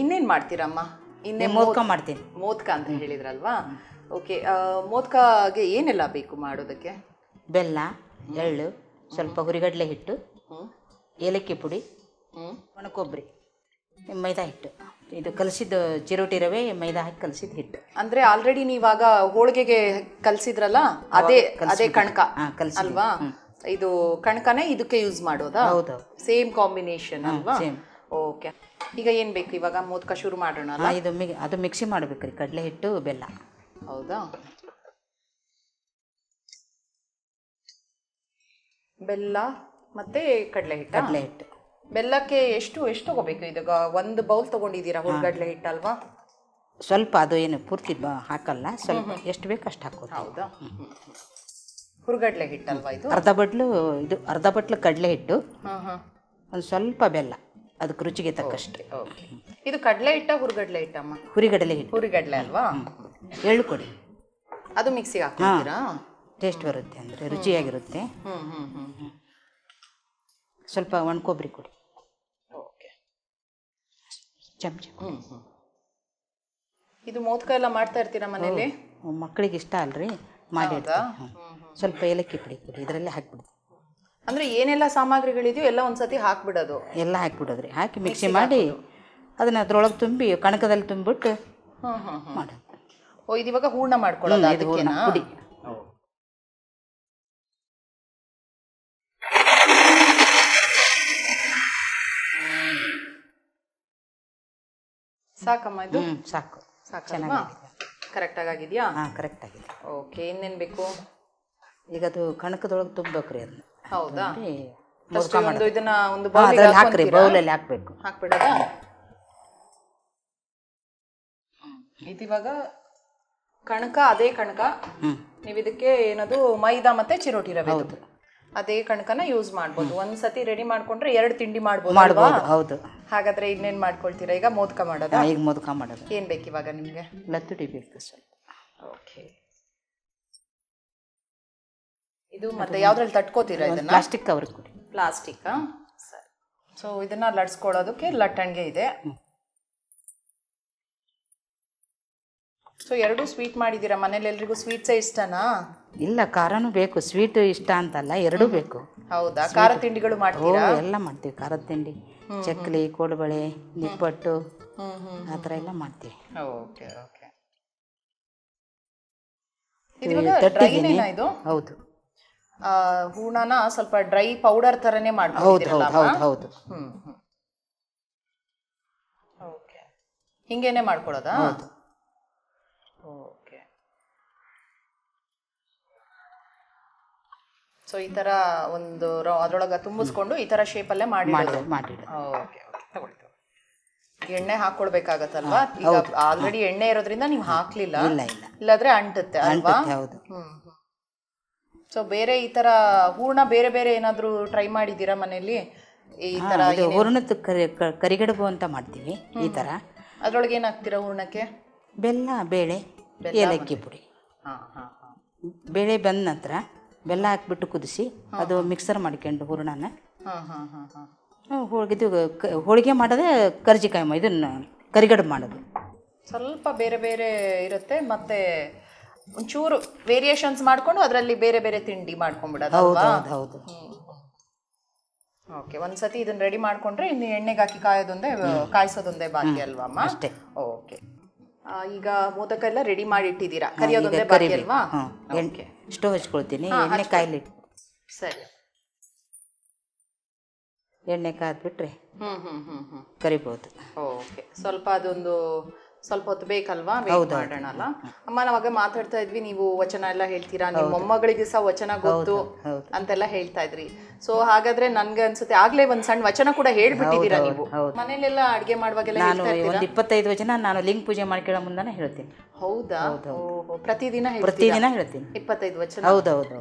ಇನ್ನೇನ್ ಮಾಡ್ತೀರಮ್ಮ? ಮೋದಕ ಮಾಡ್ತೀನಿ. ಮೋದಕ ಅಂತ ಹೇಳಿದ್ರಲ್ವಾ? ಓಕೆ. ಮೋದಕಗೆ ಏನೆಲ್ಲ ಬೇಕು ಮಾಡೋದಕ್ಕೆ? ಬೆಲ್ಲ, ಎಳ್ಳು, ಸ್ವಲ್ಪ ಹುರಿಗಡಲೆ ಹಿಟ್ಟು, ಏಲಕ್ಕಿ ಪುಡಿ, ಒಣಕೊಬ್ಬರಿ, ಮೈದಾ ಹಿಟ್ಟು. ಇದು ಕಲಸಿದ್ದು ಚಿರೋಟಿ ರವೆ, ಮೈದಾ ಹಾಕಿ ಕಲಸಿದ ಹಿಟ್ಟು. ಅಂದ್ರೆ ಆಲ್ರೆಡಿ ನೀವಾಗ ಹೋಳಿಗೆಗೆ ಕಲಸಿದ್ರಲ್ಲ, ಅದೇ ಕಣಕ ಅಲ್ವಾ? ಇದು ಕಣಕನೇ ಇದಕ್ಕೆ ಯೂಸ್ ಮಾಡೋದಾ? ಹೌದು. ಸೇಮ್ ಕಾಂಬಿನೇಷನ್ ಅಲ್ವಾ? ಓಕೆ. ಈಗ ಏನ್ ಬೇಕು ಇವಾಗ? ಮೋದಕ ಶುರು ಮಾಡೋಣ. ಅದು ಮಿಕ್ಸಿ ಮಾಡ್ಬೇಕ್ರಿ, ಕಡಲೆ ಹಿಟ್ಟು, ಬೆಲ್ಲ. ಹೌದಾ. ಬೆಲ್ಲ ಮತ್ತೆ ಕಡಲೆ ಹಿಟ್ಟು. ಬೆಲ್ಲಕ್ಕೆ ಎಷ್ಟು ತಗೋಬೇಕು? ಇದಾಗ ಒಂದು ಬೌಲ್ ತಗೊಂಡಿದ್ದೀರಾ ಹುರ್ಗಡ್ಲೆ ಹಿಟ್ಟಲ್ವಾ? ಸ್ವಲ್ಪ, ಅದು ಏನು ಪೂರ್ತಿ ಹಾಕಲ್ಲ, ಸ್ವಲ್ಪ ಎಷ್ಟು ಬೇಕು ಅಷ್ಟು ಹಾಕೋದು. ಹೌದಾ. ಹುರ್ಗಡ್ಲೆ ಹಿಟ್ಟಲ್ವಾ ಇದು? ಅರ್ಧ ಬಟ್ಲು ಕಡಲೆ ಹಿಟ್ಟು, ಒಂದು ಸ್ವಲ್ಪ ಬೆಲ್ಲ, ಅದಕ್ಕೆ ರುಚಿಗೆ ತಕ್ಕಷ್ಟು. ಇದು ಕಡಲೆ ಹಿಟ್ಟ ಹುರ್ಗಡ್ಲೆ ಹಿಟ್ಟಮ್ಮ? ಹುರಿಗಡಲೆ ಹಿಟ್ಟು. ಹುರಿಗಡ್ಲೆ ಅಲ್ವಾ? ಎಳ್ಳು ಕೊಡಿ, ಅದು ಮಿಕ್ಸಿಗೆ ಹಾಕ್ತೀರಾ? ಟೇಸ್ಟ್ ಬರುತ್ತೆ, ಅಂದರೆ ರುಚಿಯಾಗಿರುತ್ತೆ. ಸ್ವಲ್ಪ ಒಣ ಕೊಬ್ಬರಿ ಕೊಡಿ, ಚಮಚ. ಇದು ಮೋದಕ ಎಲ್ಲ ಮಾಡ್ತಾ ಇರ್ತೀರಾ ಮನೇಲಿ? ಮಕ್ಕಳಿಗೆ ಇಷ್ಟ ಅಲ್ರಿ, ಮಾಡಿ. ಸ್ವಲ್ಪ ಏಲಕ್ಕಿ ಪುಡಿ ಕೊಡಿ, ಇದರಲ್ಲೇ ಹಾಕ್ಬಿಡ್ತೀವಿ. ಅಂದ್ರೆ ಏನೆಲ್ಲ ಸಾಮಗ್ರಿಗಳಿದೆಯೋ ಎಲ್ಲ ಒಂದ್ಸತಿ ಹಾಕ್ಬಿಡೋದು? ಎಲ್ಲ ಹಾಕ್ಬಿಡೋದ್ರಿ, ಹಾಕಿ ಮಿಕ್ಸಿ ಮಾಡಿ ಅದನ್ನ ಅದ್ರೊಳಗೆ ತುಂಬಿ ಕಣಕದಲ್ಲಿ ತುಂಬಿಬಿಟ್ಟು ಮಾಡೋದು. ಓ, ಇದು ಇವಾಗ ಹೂರ್ಣ ಮಾಡ್ಕೊಳ್ಳೋದು ಅದಕ್ಕೆನಾ? ಪುಡಿ ಸಾಕಮ್ಮ ಇದು? ಸಾಕು. ಚೆನ್ನಾಗಿ ಕರೆಕ್ಟ್ ಆಗಿದೆಯಾ? ಹಾಂ, ಕರೆಕ್ಟ್ ಆಗಿದೆ. ಓಕೆ, ಇನ್ನೇನು ಬೇಕು? ಈಗ ಅದು ಕಣಕದೊಳಗೆ ತುಂಬಬೇಕ್ರಿ ಅದನ್ನ. ಹೌದಾ? ಇದನ್ನ ಒಂದು ಹಾಕ್ರಿ, ಬೌಲಲ್ಲಿ ಹಾಕ್ಬೇಕು. ಹಾಕ್ಬಿಡೋದಾ? ಇದಿವಾಗ ಕಣಕ, ಅದೇ ಕಣಕ. ನೀವು ಇದಕ್ಕೆ ಏನದು ಮೈದಾ ಮತ್ತೆ ಚಿರೋಟಿ ರವೆ, ಅದೇ ಕಣಕನ ಯೂಸ್ ಮಾಡ್ಬೋದು. ಒಂದ್ಸತಿ ರೆಡಿ ಮಾಡ್ಕೊಂಡ್ರೆ 2 ತಿಂಡಿ ಮಾಡ್ಬೋದು. ಹೌದು. ಹಾಗಾದ್ರೆ ಇನ್ನೇನ್ ಮಾಡ್ಕೊಳ್ತೀರಾ ಈಗ? ಮೋದಕ ಮಾಡೋದಾ? ಈಗ ಮೋದಕ ಮಾಡೋದು. ಏನ್ ಬೇಕು ಇವಾಗ ನಿಮ್ಗೆ? ಲತ್ತುಡಿ ಬೇಕು ಸ್ವಲ್ಪ. ಓಕೆ. ಇದು ಮತ್ತೆ ಯಾವ್ದ್ರಲ್ಲಿ ತಟ್ಕೋತೀರಾ ಇದನ್ನ? ಪ್ಲಾಸ್ಟಿಕ್ ಕವರ್ ಕೊಡಿ. ಪ್ಲಾಸ್ಟಿಕ್. ಸರಿ. ಸೊ ಇದನ್ನ ಲಟ್ಸ್ಕೊಳ್ಳೋದಕ್ಕೆ ಲಟ್ಟಣಿಗೆ ಇದೆ. ಸೊ 2 ಸ್ವೀಟ್ ಮಾಡಿದ್ದೀರಾ? ಮನೇಲಿ ಎಲ್ರಿಗೂ ಸ್ವೀಟ್ಸೇ ಇಷ್ಟನಾ? ಇಲ್ಲ, ಖಾರನೂ ಬೇಕು, ಸ್ವೀಟ್ ಇಷ್ಟ ಅಂತಲ್ಲ, 2 ಬೇಕು. ಹೌದಾ? ಖಾರ ತಿಂಡಿಗಳು ಮಾಡ್ತೀರಾ? ಎಲ್ಲ ಮಾಡ್ತೀವಿ, ಖಾರದ ತಿಂಡಿ, ಚಕ್ಲಿ, ಕೋಡುಬಳೆ, ನಿಪ್ಪಟ್ಟು, ಆ ಥರ ಎಲ್ಲ ಮಾಡ್ತೀವಿ. Okay okay. ಇದು ಹೌದು. ಹೂರ್ಣನ ಸ್ವಲ್ಪ ಡ್ರೈ ಪೌಡರ್ ತರನೇ ಮಾಡ್ಕೊಂಡಿದ್ದೀರಲ್ಲ? ಹೌದು. ಓಕೆ. ಹಿಂಗೇನೆ ಮಾಡ್ಕೊಳ್ಳೋದಾ? ಓಕೆ. ಸೊ ಈ ತರ ಒಂದು ಅದ್ರೊಳಗೆ ತುಂಬಿಸ್ಕೊಂಡು ಈ ತರ ಶೇಪಲ್ಲೇ ಮಾಡಿ. ಓಕೆ ಓಕೆ, ತಗೊಳ್ಳಿ. ಎಣ್ಣೆ ಹಾಕೊಳ್ಬೇಕಾಗತ್ತಲ್ವಾ? ಈಗ ಆಲ್ರೆಡಿ ಎಣ್ಣೆ ಇರೋದ್ರಿಂದ ನೀವು ಹಾಕ್ಲಿಲ್ಲ, ಇಲ್ಲಾದ್ರೆ ಅಂಟುತ್ತೆ ಅಲ್ವಾ? ಸೊ ಬೇರೆ ಈ ತರ ಹೂರ್ಣ ಬೇರೆ ಬೇರೆ ಏನಾದ್ರು ಟ್ರೈ ಮಾಡಿದ್ದೀರಾ ಮನೇಲಿ? ಈ ತರ ಹೂರ್ಣದ ಕರಿಗಡುಬು ಅಂತ ಮಾಡ್ತೀವಿ. ಈ ತರ ಅದ್ರೊಳಗೆ ಏನ್ ಹಾಕ್ತೀರಾ ಹೂರ್ಣಕ್ಕೆ? ಬೆಲ್ಲ, ಬೇಳೆ, ಏಲಕ್ಕಿ ಪುಡಿ. ಬೇಳೆ ಬಂದ ನಂತರ ಬೆಲ್ಲ ಹಾಕ್ಬಿಟ್ಟು ಕುದಿಸಿ ಅದು ಮಿಕ್ಸರ್ ಮಾಡ್ಕೊಂಡು ಹೂರ್ಣನ ಹೋಳಿಗೆ ಮಾಡೋದೇ ಕರ್ಜಿಕಾಯಿ, ಇದನ್ನ ಕರಿಗಡುಬು ಮಾಡೋದು. ಸ್ವಲ್ಪ ಬೇರೆ ಬೇರೆ ಇರುತ್ತೆ, ಮತ್ತೆ ಒಂಚೂರು ವೇರಿಯೇಷನ್ಸ್ ಮಾಡ್ಕೊಂಡು ಅದರಲ್ಲಿ ಬೇರೆ ಬೇರೆ ತಿಂಡಿ ಮಾಡ್ಕೊಂಡ್ಬಿಡೋದು. ಹೌದು. ಓಕೆ. ಒಂದ್ಸತಿ ಇದನ್ನ ರೆಡಿ ಮಾಡ್ಕೊಂಡ್ರೆ ಇನ್ನು ಎಣ್ಣೆಗೆ ಹಾಕಿ ಕಾಯಿಸೋದೊಂದೇ ಬಾಕಿ ಅಲ್ವಾ ಅಮ್ಮ? ಅಷ್ಟೇ. ಓಕೆ. ಈಗ ಮೋದಕ ಎಲ್ಲ ರೆಡಿ ಮಾಡಿ ಇಟ್ಟಿದ್ದೀರಾ, ಕರಿಯೋದೊಂದೇ ಬಾಕಿ ಅಲ್ವಾ? ಸ್ಟವ್ ಹಚ್ಕೊಳ್ತೀನಿ, ಎಣ್ಣೆ ಕಾಯ್ಲಿ. ಸರಿ. ಎಣ್ಣೆ ಕಾದ್ಬಿಟ್ರೆ ಕರಿಬಹುದು. ಓಕೆ. ಸ್ವಲ್ಪ ಹೊತ್ತು ಬೇಕಲ್ವಾ? ವೇಟ್ ಮಾಡೋಣಲ್ಲ ಅಮ್ಮ. ನಾವಾಗ ಮಾತಾಡ್ತಾ ಇದ್ವಿ, ನೀವು ವಚನ ಎಲ್ಲ ಹೇಳ್ತೀರಾ, ನಿಮ್ಮ ಮೊಮ್ಮಗಳಿಗೆ ಸಹ ವಚನ ಗೊತ್ತು ಅಂತೆಲ್ಲ ಹೇಳ್ತಾ ಇದ್ರಿ. ಸೊ ಹಾಗಾದ್ರೆ ನನ್ಗೆ ಅನ್ಸುತ್ತೆ ಆಗ್ಲೇ ಒಂದ್ ಸಣ್ಣ ವಚನ ಕೂಡ ಹೇಳ್ಬಿಟ್ಟಿದ್ದೀರಾ ನೀವು. ಮನೇಲೆಲ್ಲ ಅಡ್ಗೆ ಮಾಡುವಾಗೆಲ್ಲ ನಾನು ಒಂದು 25 ವಚನ ನಾನು ಲಿಂಗ ಪೂಜೆ ಮಾಡ್ಕೊಳ್ಳೋ ಮುಂದಾನೆ ಹೇಳ್ತೀನಿ. ಹೌದಾ? ಪ್ರತಿದಿನ ಹೇಳ್ತೀನಿ 25 ವಚನ? ಹೌದೌದು.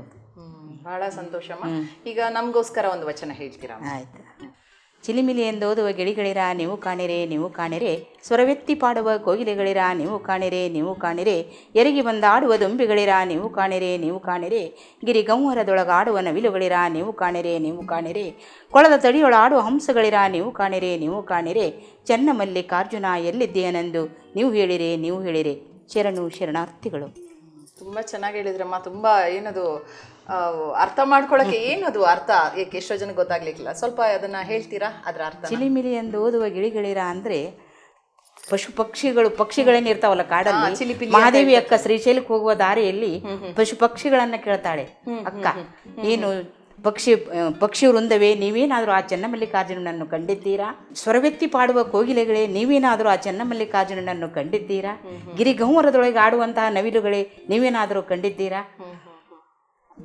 ಬಹಳ ಸಂತೋಷಮ್ಮ. ಈಗ ನಮ್ಗೋಸ್ಕರ ಒಂದು ವಚನ ಹೇಳ್ತೀರಾ? ಆಯ್ತು. ಚಿಲಿಮಿಲಿ ಎಂದೋದುವ ಗಿಳಿಗಳಿರ ನೀವು ಕಾಣಿರೆ, ನೀವು ಕಾಣಿರೆ, ಸ್ವರವೆತ್ತಿ ಪಾಡುವ ಕೋಗಿಲೆಗಳಿರ ನೀವು ಕಾಣಿರೆ, ನೀವು ಕಾಣಿರೆ, ಎರಗಿ ಬಂದಾಡುವ ದುಂಬಿಗಳಿರ ನೀವು ಕಾಣಿರೆ, ನೀವು ಕಾಣಿರೆ, ಗಿರಿಗಂವರದೊಳಗಾಡುವ ನವಿಲುಗಳಿರ ನೀವು ಕಾಣಿರೆ, ನೀವು ಕಾಣಿರೆ, ಕೊಳದ ತಡಿಯೊಳಾಡುವ ಹಂಸಗಳಿರ ನೀವು ಕಾಣಿರೆ, ನೀವು ಕಾಣಿರೆ, ಚೆನ್ನ ಮಲ್ಲಿಕಾರ್ಜುನ ಎಲ್ಲಿದ್ದೀಯನೆಂದು ನೀವು ಹೇಳಿರೆ, ನೀವು ಹೇಳಿರೆ, ಶರಣು ಶರಣಾರ್ಥಿಗಳು. ತುಂಬ ಚೆನ್ನಾಗಿ ಹೇಳಿದ್ರಮ್ಮ. ತುಂಬ ಏನದು ಅರ್ಥ ಮಾಡ್ಕೊಳಕ್ಕೆ ಏನದು ಅರ್ಥ ಎಷ್ಟೋ ಜನ ಗೊತ್ತಾಗ್ಲಿಕ್ಕಿಲ್ಲ. ಸ್ವಲ್ಪ ಅದನ್ನ ಹೇಳ್ತೀರಾ ಅದ್ರ ಅರ್ಥ? ಚಿಲಿಮಿಲಿ ಎಂದು ಓದುವ ಗಿಳಿಗಳಿರ ಅಂದ್ರೆ ಪಕ್ಷಿಗಳೇನಿರ್ತಾವಲ್ಲ ಕಾಡಲ್ಲಿ, ಮಹಾದೇವಿ ಅಕ್ಕ ಶ್ರೀಶೈಲಕ್ಕೆ ಹೋಗುವ ದಾರಿಯಲ್ಲಿ ಪಶು ಪಕ್ಷಿಗಳನ್ನ ಕೇಳ್ತಾಳೆ ಅಕ್ಕ, ಏನು ಪಕ್ಷಿ ವೃಂದವೇ ನೀವೇನಾದರೂ ಆ ಚನ್ನಮಲ್ಲಿಕಾರ್ಜುನನನ್ನು ಕಂಡಿದ್ದೀರಾ? ಸ್ವರವೆತ್ತಿ ಪಾಡುವ ಕೋಗಿಲೆಗಳೇ ನೀವೇನಾದರೂ ಆ ಚನ್ನಮಲ್ಲಿಕಾರ್ಜುನನನ್ನು ಕಂಡಿದ್ದೀರಾ? ಗಿರಿಗಂವರದೊಳಗೆ ಆಡುವಂತಹ ನವಿಲುಗಳೇ ನೀವೇನಾದರೂ ಕಂಡಿದ್ದೀರಾ?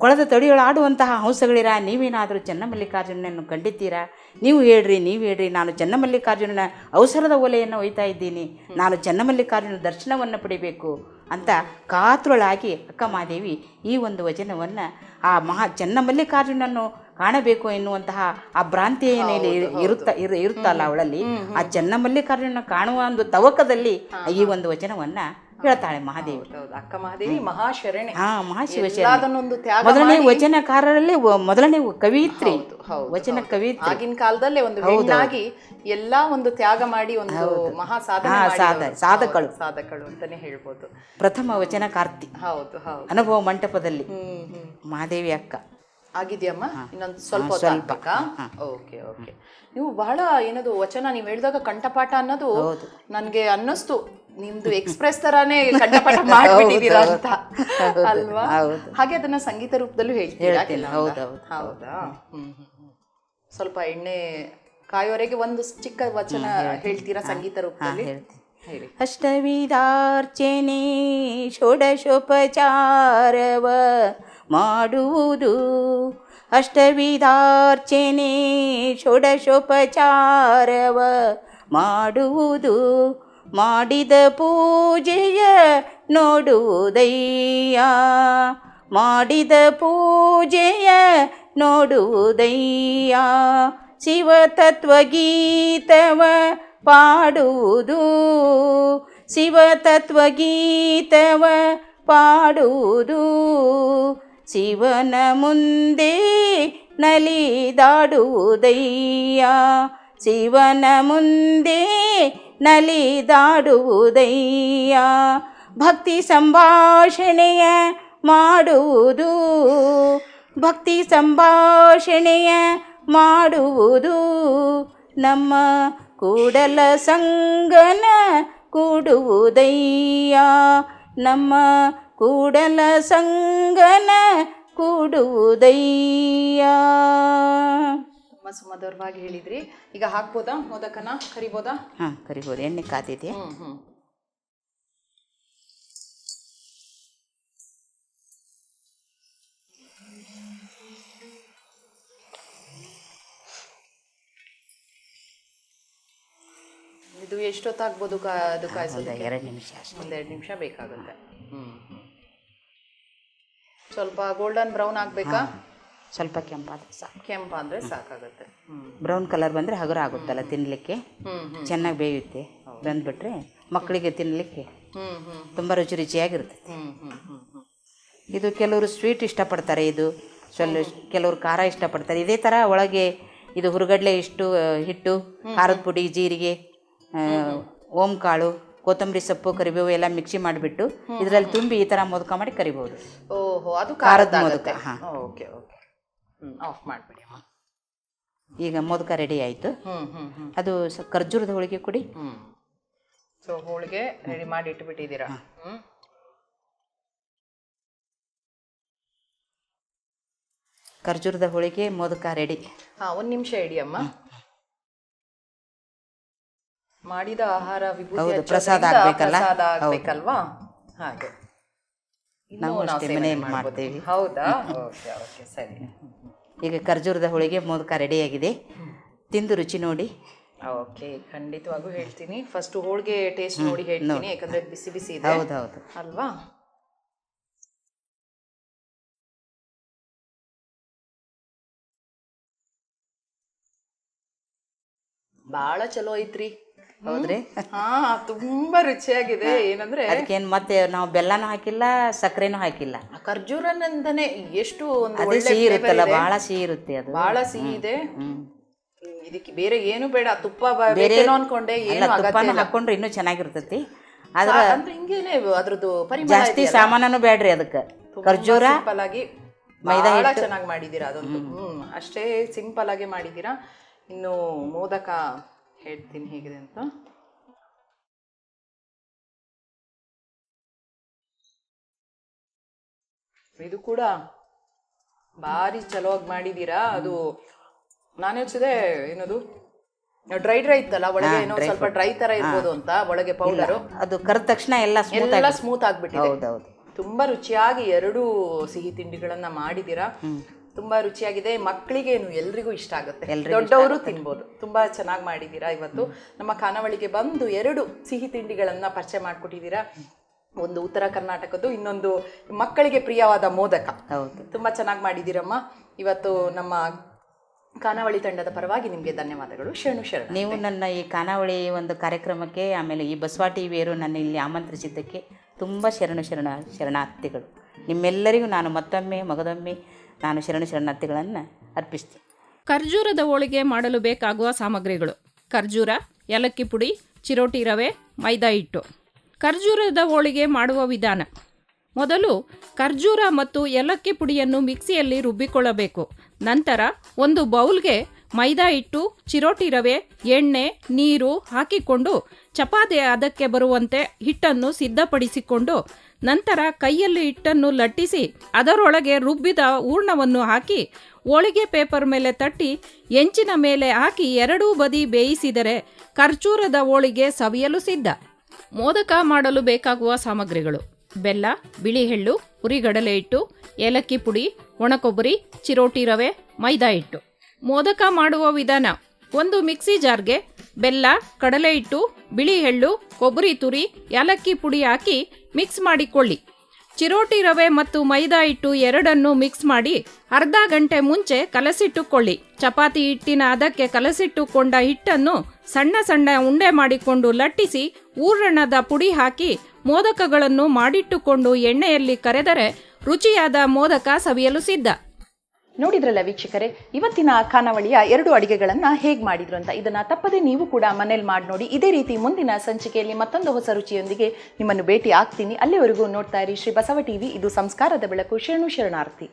ಕೊಳದ ತಡಿಯೊಳಾಡುವಂತಹ ಹಂಸಗಳಿರ ನೀವೇನಾದರೂ ಚನ್ನಮಲ್ಲಿಕಾರ್ಜುನನನ್ನು ಕಂಡಿದ್ದೀರಾ? ನೀವು ಹೇಳ್ರಿ, ನಾನು ಚನ್ನಮಲ್ಲಿಕಾರ್ಜುನನ ಅವಸರದ ಒಲೆಯನ್ನು ಒಯ್ತಾ ಇದ್ದೀನಿ, ನಾನು ಚನ್ನಮಲ್ಲಿಕಾರ್ಜುನ ದರ್ಶನವನ್ನು ಪಡಿಬೇಕು ಅಂತ ಕಾತುರಳಾಗಿ ಅಕ್ಕ ಮಹಾದೇವಿ ಈ ಒಂದು ವಚನವನ್ನು ಆ ಚನ್ನಮಲ್ಲಿಕಾರ್ಜುನನ್ನು ಕಾಣಬೇಕು ಎನ್ನುವಂತಹ ಆ ಭ್ರಾಂತಿ ಏನೇಲಿ ಇರುತ್ತಲ್ಲ ಅವಳಲ್ಲಿ, ಆ ಚನ್ನಮಲ್ಲಿಕಾರ್ಜುನ ಕಾಣುವ ಒಂದು ತವಕದಲ್ಲಿ ಈ ಒಂದು ವಚನವನ್ನು ಹೇಳ್ತಾಳೆ ಮಹಾದೇವಿ. ಅಕ್ಕ ಮಹಾದೇವಿ ಮಹಾಶರಣೆ. ಮಹಾಶಿವಶರಣೆ ಮೊದಲನೇ ವಚನಕಾರರಲ್ಲಿ ಮೊದಲನೇ ಕವಿಯಿತ್ರಿ, ವಚನ ಕವಿಯಿತ್ರಿ. ಆಗಿನ ಕಾಲದಲ್ಲೇ ಒಂದು ಹೆಣ್ಣಾಗಿ ಎಲ್ಲಾ ಒಂದು ತ್ಯಾಗ ಮಾಡಿ ಒಂದು ಮಹಾ ಸಾಧಕಳು ಅಂತಾನೆ ಹೇಳ್ಬೋದು. ಪ್ರಥಮ ವಚನಕಾರ್ತಿ. ಹೌದು ಹೌದು. ಅನುಭವ ಮಂಟಪದಲ್ಲಿ ಮಹಾದೇವಿ ಅಕ್ಕ ಆಗಿದ್ಯಮ್ಮ. ಇನ್ನೊಂದು ಸ್ವಲ್ಪ ಓಕೆ ಓಕೆ. ನೀವು ಬಹಳ ಏನದು ವಚನ ನೀವು ಹೇಳಿದಾಗ ಕಂಠಪಾಠ ಅನ್ನೋದು ನನ್ಗೆ ಅನ್ನಿಸ್ತು ನಿಮ್ದು ಎಕ್ಸ್ಪ್ರೆಸ್ ತರಾನೇ ಕಂಠಪಾಠ ಮಾಡ್ಬಿಟ್ಟಿದ್ದೀರಾ ಅಂತ ಅಲ್ವಾ? ಹಾಗೆ ಅದನ್ನ ಸಂಗೀತ ರೂಪದಲ್ಲೂ ಹೇಳ್ತೀನಿ. ಹೌದಾ? ಸ್ವಲ್ಪ ಎಣ್ಣೆ ಕಾಯೋವರೆಗೆ ಒಂದು ಚಿಕ್ಕ ವಚನ ಹೇಳ್ತೀರಾ ಸಂಗೀತ ರೂಪದಲ್ಲಿ? ಹೇಳಿ. ಅಷ್ಟವಿಧಾರ್ಚನೆ ಷೋಡಶೋಪಚಾರವ ಮಾಡುವುದು, ಅಷ್ಟವಿಧಾರ್ಚನೆ ಷೋಡಶೋಪಚಾರವ ಮಾಡುವುದು, ಮಾಡಿದ ಪೂಜೆಯ ನೋಡುವುದಯ್ಯ, ಮಾಡಿದ ಪೂಜೆಯ ನೋಡುವುದಯ್ಯ, ಶಿವತತ್ವಗೀತವ ಪಾಡುವುದು, ಶಿವತತ್ವಗೀತವ ಪಾಡುವುದು, ಶಿವನ ಮುಂದೆ ನಲಿದಾಡುವುದಯ್ಯ, ಶಿವನ ಮುಂದೆ ನಲಿದಾಡುವುದಯ್ಯ, ಭಕ್ತಿ ಸಂಭಾಷಣೆಯ ಮಾಡುವುದು, ಭಕ್ತಿ ಸಂಭಾಷಣೆಯ ಮಾಡುವುದು, ನಮ್ಮ ಕೂಡಲ ಸಂಗನ ಕೂಡುವುದಯ್ಯ, ನಮ್ಮ ಕೂಡಲ ಸಂಗನ ಕೂಡುವುದಯ್ಯ. ತುಂಬ ಸುಮಧುರವಾಗಿ ಹೇಳಿದ್ರಿ. ಈಗ ಹಾಕ್ಬೋದಾ ಮೋದಕನ? ಕರಿಬೋದಾ? ಕರಿಬೋದು. ಎಣ್ಣೆ ಕಾದಿದೆ. ಇದು ಎಷ್ಟೊತ್ತಾಗ್ಬೋದು ಅದು ಕಾಯಿಸೋದು? 2 ನಿಮಿಷ ಅಷ್ಟೇ. 1-2 ನಿಮಿಷ ಬೇಕಾಗುತ್ತೆ. ಸ್ವಲ್ಪ ಗೋಲ್ಡನ್ ಬ್ರೌನ್ ಆಗಬೇಕಾ? ಸ್ವಲ್ಪ ಕೆಂಪಾದ್ರೆ ಸಾಕು. ಕೆಂಪಾದ್ರೆ ಸಾಕಾಗುತ್ತೆ. ಬ್ರೌನ್ ಕಲರ್ ಬಂದರೆ ಹಗುರ ಆಗುತ್ತಲ್ಲ ತಿನ್ನಲಿಕ್ಕೆ, ಚೆನ್ನಾಗಿ ಬೇಯುತ್ತೆ. ಬಂದ್ಬಿಟ್ರೆ ಮಕ್ಕಳಿಗೆ ತಿನ್ನಲಿಕ್ಕೆ ತುಂಬ ರುಚಿ ರುಚಿಯಾಗಿರುತ್ತೆ. ಇದು ಕೆಲವರು ಸ್ವೀಟ್ ಇಷ್ಟಪಡ್ತಾರೆ, ಇದು ಕೆಲವರು ಖಾರ ಇಷ್ಟಪಡ್ತಾರೆ. ಇದೇ ಥರ ಒಳಗೆ ಇದು ಹುರುಗಡ್ಲೆ ಇಷ್ಟು ಹಿಟ್ಟು, ಖಾರದ ಪುಡಿ, ಜೀರಿಗೆ, ಓಂಕಾಳು, ಕೊತ್ತಂಬರಿ ಸೊಪ್ಪು, ಕರಿಬೇವು ಎಲ್ಲ ಮಿಕ್ಸಿ ಮಾಡಿಬಿಟ್ಟು ಇದರಲ್ಲಿ ತುಂಬಿ ಈ ಥರ ಮೋದಕ ಮಾಡಿ ಕರಿಬೋದು. ಓಹೋ, ಅದು ಖಾರದ ಮೋದಕ. Okay okay. ಆಫ್ ಮಾಡಿಬಿಡಿ. ಈಗ ಮೋದಕ ರೆಡಿ ಆಯಿತು. ಅದು ಖರ್ಜೂರದ ಹೋಳಿಗೆ ಕೊಡಿ. ಸೊ ಹೋಳಿಗೆ ರೆಡಿ ಮಾಡಿ ಇಟ್ಬಿಟ್ಟಿದ್ದೀರಾ? ಖರ್ಜೂರದ ಹೋಳಿಗೆ ಮೋದಕ ರೆಡಿ. 1 ನಿಮಿಷ ಇಡಿ ಅಮ್ಮ. ಮಾಡಿದ ಆಹಾರ ವಿಭೂತಿ ಪ್ರಸಾದ ಆಗ್ಬೇಕಲ್ವಾ? ಹಾಗೆ ನಾವು ಅಷ್ಟೇ ಮನೆಯಲ್ಲಿ ಮಾಡ್ತೇವೆ. ಹೌದಾ? ಓಕೆ ಓಕೆ, ಸರಿ. ಈಗ ಖರ್ಜೂರದ ಹೋಳಿಗೆ ಮೋದಕ ರೆಡಿಯಾಗಿದೆ, ತಿಂದು ರುಚಿ ನೋಡಿ. ಓಕೆ, ಖಂಡಿತವಾಗೂ ಹೇಳ್ತೀನಿ. ಫಸ್ಟ್ ಹೋಳಿಗೆ ಟೇಸ್ಟ್ ನೋಡಿ ಹೇಳ್ತೀನಿ, ಯಾಕಂದ್ರೆ ಬಿಸಿ ಬಿಸಿ ಇದೆ. ಹೌದೌದು ಅಲ್ವಾ? ಬಹಳ ಚಲೋ ಐತ್ರಿ. ಹೌದ್ರಿ? ತುಂಬಾ ರುಚಿಯಾಗಿದೆ. ಏನಂದ್ರೆ ಅದಕ್ಕೇನು ಮತ್ತೆ ನಾವು ಬೆಲ್ಲನೂ ಹಾಕಿಲ್ಲ, ಸಕ್ಕರೆನೂ ಹಾಕಿಲ್ಲ. ಖರ್ಜೂರನಿಂದನೇ ಎಷ್ಟು ಒಂದು ಸಿಹಿ ಇರುತ್ತಲ್ಲ, ಬಹಳ ಸಿಹಿ ಇರುತ್ತೆ. ಅದು ಬಹಳ ಸಿಹಿ ಇದೆ. ಇದಕ್ಕೆ ಬೇರೆ ಏನು ಬೇಡ, ತುಪ್ಪ ಬೇರೆ ಅನ್ಕೊಂಡೆ. ಏನು ತುಪ್ಪನ ಹಾಕೊಂಡ್ರೆ ಇನ್ನೂ ಚೆನ್ನಾಗಿರ್ತೈತಿ. ಆದ್ರೆ ಹಿಂಗೇನೆ ಅದ್ರದ್ದು ಪರಿಮಳ ಜಾಸ್ತಿ ಸಾಮಾನು ಬೇಡ್ರಿ ಅದಕ್ಕೆ. ಖರ್ಜೂರ, ಸಿಂಪಲ್ ಆಗಿ ಮೈದಾ ಚೆನ್ನಾಗಿ ಮಾಡಿದೀರಾ. ಅದೊಂದು ಅಷ್ಟೇ ಸಿಂಪಲ್ ಆಗಿ ಮಾಡಿದೀರಾ. ಇನ್ನು ಮೋದಕ ಹೇಳ್ತೀನಿ ಹೇಗಿದೆ ಅಂತ. ಇದು ಕೂಡ ಭಾರಿ ಚಲೋವಾಗಿ ಮಾಡಿದೀರಾ. ಅದು ನಾನು ಯೋಚಿಸಿದೆ ಏನದು ಡ್ರೈ ಇತ್ತಲ್ಲ ಒಳಗೆ, ಏನೋ ಸ್ವಲ್ಪ ಡ್ರೈ ತರ ಇರ್ಬೋದು ಅಂತ, ಒಳಗೆ ಪೌಡರು ಅದು ಕರೆದ ತಕ್ಷಣ ಎಲ್ಲ ಸ್ಮೂತ್ ಆಗ್ಬಿಟ್ಟಿದೆ. ಹೌದೌದು, ತುಂಬಾ ರುಚಿಯಾಗಿ 2 ಸಿಹಿ ತಿಂಡಿಗಳನ್ನ ಮಾಡಿದೀರಾ. ತುಂಬಾ ರುಚಿಯಾಗಿದೆ, ಮಕ್ಕಳಿಗೇನು ಎಲ್ರಿಗೂ ಇಷ್ಟ ಆಗುತ್ತೆ, ದೊಡ್ಡವರು ತಿನ್ಬೋದು. ತುಂಬಾ ಚೆನ್ನಾಗಿ ಮಾಡಿದೀರಾ. ಇವತ್ತು ನಮ್ಮ ಖಾನಾವಳಿಗೆ ಬಂದು 2 ಸಿಹಿ ತಿಂಡಿಗಳನ್ನ ಪರಿಚಯ ಮಾಡ್ಕೊಟ್ಟಿದ್ದೀರಾ. ಒಂದು ಉತ್ತರ ಕರ್ನಾಟಕದ್ದು, ಇನ್ನೊಂದು ಮಕ್ಕಳಿಗೆ ಪ್ರಿಯವಾದ ಮೋದಕ. ತುಂಬಾ ಚೆನ್ನಾಗಿ ಮಾಡಿದ್ದೀರಮ್ಮ. ಇವತ್ತು ನಮ್ಮ ಖಾನಾವಳಿ ತಂಡದ ಪರವಾಗಿ ನಿಮಗೆ ಧನ್ಯವಾದಗಳು. ಶರಣು. ನೀವು ನನ್ನ ಈ ಖಾನಾವಳಿ ಒಂದು ಕಾರ್ಯಕ್ರಮಕ್ಕೆ, ಆಮೇಲೆ ಈ ಬಸವ ಟಿವಿಯರು ನನ್ನ ಇಲ್ಲಿ ಆಮಂತ್ರಿಸಿದ್ದಕ್ಕೆ ತುಂಬ ಶರಣಾರ್ಥಿಗಳು. ನಿಮ್ಮೆಲ್ಲರಿಗೂ ನಾನು ಮತ್ತೊಮ್ಮೆ ಮಗದೊಮ್ಮೆ ನಾನು ಶರಣಾರ್ಥಿಗಳನ್ನು ಅರ್ಪಿಸ್ತೀನಿ. ಖರ್ಜೂರದ ಹೋಳಿಗೆ ಮಾಡಲು ಬೇಕಾಗುವ ಸಾಮಗ್ರಿಗಳು: ಖರ್ಜೂರ, ಏಲಕ್ಕಿ ಪುಡಿ, ಚಿರೋಟಿ ರವೆ, ಮೈದಾ ಹಿಟ್ಟು. ಖರ್ಜೂರದ ಹೋಳಿಗೆ ಮಾಡುವ ವಿಧಾನ: ಮೊದಲು ಖರ್ಜೂರ ಮತ್ತು ಏಲಕ್ಕಿ ಪುಡಿಯನ್ನು ಮಿಕ್ಸಿಯಲ್ಲಿ ರುಬ್ಬಿಕೊಳ್ಳಬೇಕು. ನಂತರ ಒಂದು ಬೌಲ್ಗೆ ಮೈದಾ ಹಿಟ್ಟು, ಚಿರೋಟಿ ರವೆ, ಎಣ್ಣೆ, ನೀರು ಹಾಕಿಕೊಂಡು ಚಪಾತಿ ಅದಕ್ಕೆ ಬರುವಂತೆ ಹಿಟ್ಟನ್ನು ಸಿದ್ಧಪಡಿಸಿಕೊಂಡು, ನಂತರ ಕೈಯಲ್ಲಿ ಹಿಟ್ಟನ್ನು ಲಟ್ಟಿಸಿ ಅದರೊಳಗೆ ರುಬ್ಬಿದ ಹೂರ್ಣವನ್ನು ಹಾಕಿ ಹೋಳಿಗೆ ಪೇಪರ್ ಮೇಲೆ ತಟ್ಟಿ ಹೆಂಚಿನ ಮೇಲೆ ಹಾಕಿ 2 ಬದಿ ಬೇಯಿಸಿದರೆ ಖರ್ಜೂರದ ಹೋಳಿಗೆ ಸವಿಯಲು ಸಿದ್ಧ. ಮೋದಕ ಮಾಡಲು ಬೇಕಾಗುವ ಸಾಮಗ್ರಿಗಳು: ಬೆಲ್ಲ, ಬಿಳಿ ಎಳ್ಳು, ಹುರಿಗಡಲೆ ಹಿಟ್ಟು, ಏಲಕ್ಕಿ ಪುಡಿ, ಒಣಕೊಬ್ಬರಿ, ಚಿರೋಟಿ ರವೆ, ಮೈದಾ ಹಿಟ್ಟು. ಮೋದಕ ಮಾಡುವ ವಿಧಾನ: ಒಂದು ಮಿಕ್ಸಿ ಜಾರ್ಗೆ ಬೆಲ್ಲ, ಕಡಲೆ ಹಿಟ್ಟು, ಬಿಳಿ ಎಳ್ಳು, ಕೊಬ್ಬರಿ ತುರಿ, ಏಲಕ್ಕಿ ಪುಡಿ ಹಾಕಿ ಮಿಕ್ಸ್ ಮಾಡಿಕೊಳ್ಳಿ. ಚಿರೋಟಿ ರವೆ ಮತ್ತು ಮೈದಾ ಹಿಟ್ಟು ಎರಡನ್ನು ಮಿಕ್ಸ್ ಮಾಡಿ ಅರ್ಧ ಗಂಟೆ ಮುಂಚೆ ಕಲಸಿಟ್ಟುಕೊಳ್ಳಿ. ಚಪಾತಿ ಹಿಟ್ಟಿನ ಅದಕ್ಕೆ ಕಲಸಿಟ್ಟುಕೊಂಡ ಹಿಟ್ಟನ್ನು ಸಣ್ಣ ಸಣ್ಣ ಉಂಡೆ ಮಾಡಿಕೊಂಡು ಲಟ್ಟಿಸಿ ಹೂರಣದ ಪುಡಿ ಹಾಕಿ ಮೋದಕಗಳನ್ನು ಮಾಡಿಟ್ಟುಕೊಂಡು ಎಣ್ಣೆಯಲ್ಲಿ ಕರೆದರೆ ರುಚಿಯಾದ ಮೋದಕ ಸವಿಯಲು ಸಿದ್ಧ. ನೋಡಿದ್ರಲ್ಲ ವೀಕ್ಷಕರೇ, ಇವತ್ತಿನ ಖಾನಾವಳಿಯ 2 ಅಡಿಗೆಗಳನ್ನು ಹೇಗೆ ಮಾಡಿದ್ರು ಅಂತ. ಇದನ್ನ ತಪ್ಪದೆ ನೀವು ಕೂಡ ಮನೇಲಿ ಮಾಡಿ ನೋಡಿ. ಇದೇ ರೀತಿ ಮುಂದಿನ ಸಂಚಿಕೆಯಲ್ಲಿ ಮತ್ತೊಂದು ಹೊಸ ರುಚಿಯೊಂದಿಗೆ ನಿಮ್ಮನ್ನು ಭೇಟಿ ಆಗ್ತೀನಿ. ಅಲ್ಲಿವರೆಗೂ ನೋಡ್ತಾ ಇರಿ ಶ್ರೀ ಬಸವ ಟಿವಿ. ಇದು ಸಂಸ್ಕಾರದ ಬೆಳಕು. ಶರಣಾರ್ಥಿ.